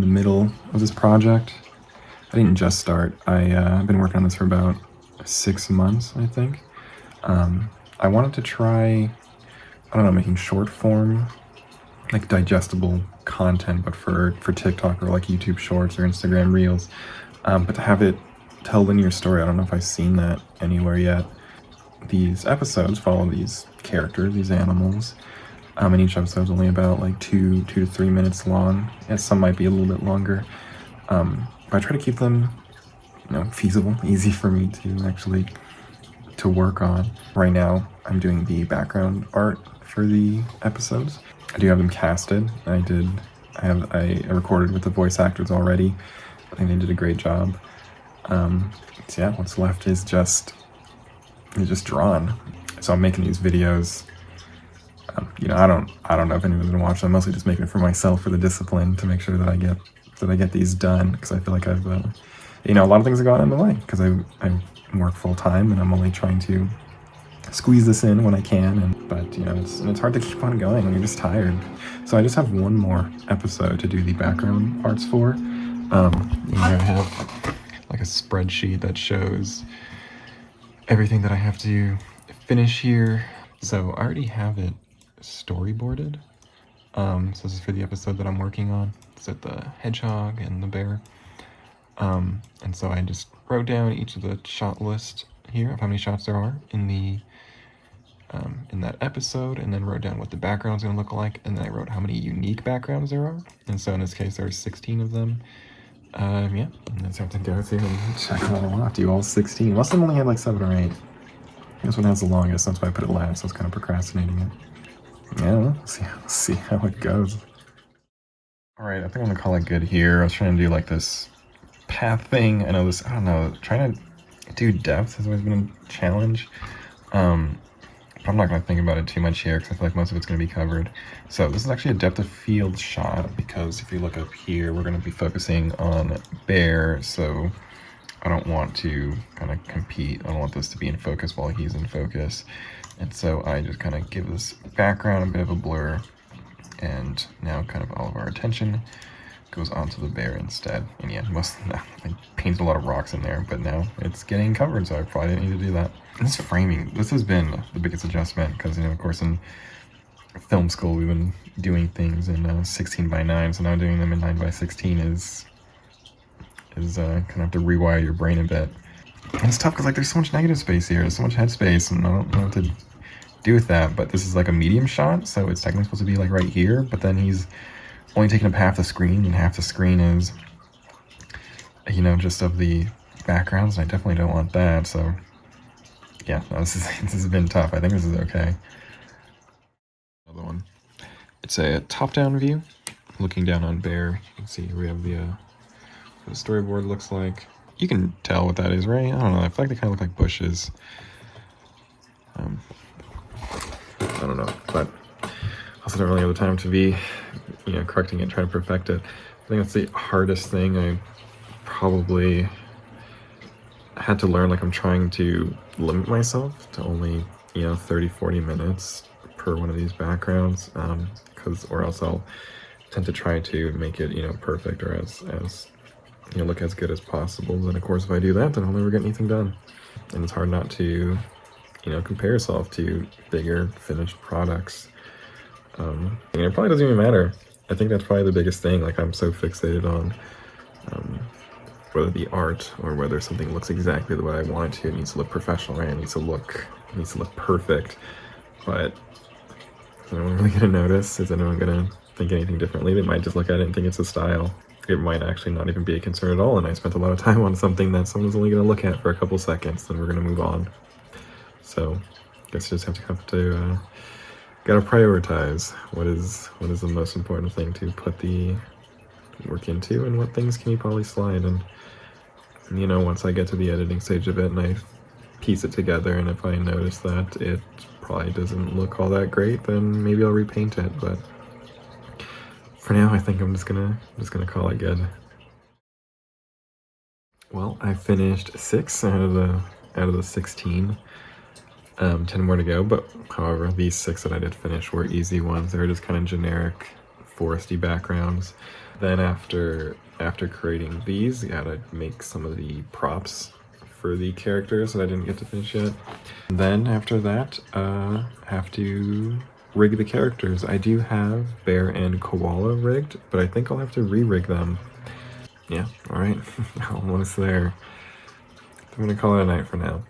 the middle of this project. I didn't just start. I've been working on this for about 6 months, I think. I wanted to try, I don't know, making short form, like digestible content, but for TikTok or like YouTube Shorts or Instagram Reels. But to have it tell a linear story, I don't know if I've seen that anywhere yet. These episodes follow these characters, these animals, and each episode's only about like 2 to 3 minutes long, and some might be a little bit longer. But I try to keep them, feasible, easy for me to actually to work on. Right now, I'm doing the background art for the episodes. I do have them casted. I recorded with the voice actors already. I think they did a great job. So yeah, what's left is just drawn. So I'm making these videos. I don't know if anyone's gonna watch them. I'm mostly just making it for myself, for the discipline, to make sure that I get these done, because I feel like I've a lot of things have gone in the way because I work full time and I'm only trying to squeeze this in when I can, but it's hard to keep on going when you're just tired. So I just have one more episode to do the background parts for. I have like a spreadsheet that shows everything that I have to finish here. So I already have it storyboarded. So this is for the episode that I'm working on. It's at the hedgehog and the bear. And so I just wrote down each of the shot list here of how many shots there are in that episode, and then wrote down what the background's gonna look like, and then I wrote how many unique backgrounds there are. And so in this case, there are 16 of them. Yeah, and that's have to go through and check them all off. Do all 16. Most of them only had like 7 or 8. This one has the longest, that's why I put it last. So I was kind of procrastinating it. Yeah, let's see how it goes. All right, I think I'm gonna call it good here. I was trying to do like this path thing. I don't know, trying to do depth has always been a challenge. But I'm not going to think about it too much here because I feel like most of it's going to be covered. So this is actually a depth of field shot, because if you look up here, we're going to be focusing on bear. So I don't want to kind of compete. I don't want this to be in focus while he's in focus. And so I just kind of give this background a bit of a blur. And now kind of all of our attention goes onto the bear instead. And yeah, I painted a lot of rocks in there, but now it's getting covered, so I probably didn't need to do that. This framing, this has been the biggest adjustment, because of course in film school we've been doing things in 16:9, so now doing them in 9:16 is kind of have to rewire your brain a bit. And it's tough because like there's so much negative space here, there's so much headspace, and I don't know what to do with that. But this is like a medium shot, so it's technically supposed to be like right here, but then he's only taking up half the screen, and half the screen is just of the backgrounds, and I definitely don't want that. So yeah, no, this has been tough. I think this is okay. Another one. It's a top-down view, looking down on bear. You can see here we have what the storyboard looks like. You can tell what that is, right? I don't know. I feel like they kind of look like bushes. I don't know, but also don't really have the time to be, correcting it, trying to perfect it. I think that's the hardest thing I probably had to learn. Like, I'm trying to limit myself to only 30-40 minutes per one of these backgrounds, or else I'll tend to try to make it perfect, or as look as good as possible. And of course if I do that, then I'll never get anything done, and it's hard not to compare yourself to bigger finished products. It probably doesn't even matter. I think that's probably the biggest thing. Like, I'm so fixated on whether the art or whether something looks exactly the way I want it to. It needs to look professional, right? It needs to look perfect. But is anyone really gonna notice? Is anyone gonna think anything differently? They might just look at it and think it's a style. It might actually not even be a concern at all, and I spent a lot of time on something that someone's only gonna look at for a couple seconds, then we're gonna move on. So I guess you just have to gotta prioritize what is the most important thing to put the work into, and what things can you probably slide. And once I get to the editing stage of it and I piece it together, and if I notice that it probably doesn't look all that great, then maybe I'll repaint it. But for now, I think I'm just gonna call it good. Well, I finished 6 out of the 16. 10 more to go, but however, these 6 that I did finish were easy ones. They were just kind of generic foresty backgrounds. Then after creating these, I gotta make some of the props for the characters that I didn't get to finish yet. And then after that, have to rig the characters. I do have bear and koala rigged, but I think I'll have to re-rig them. Yeah, alright, almost there. I'm gonna call it a night for now.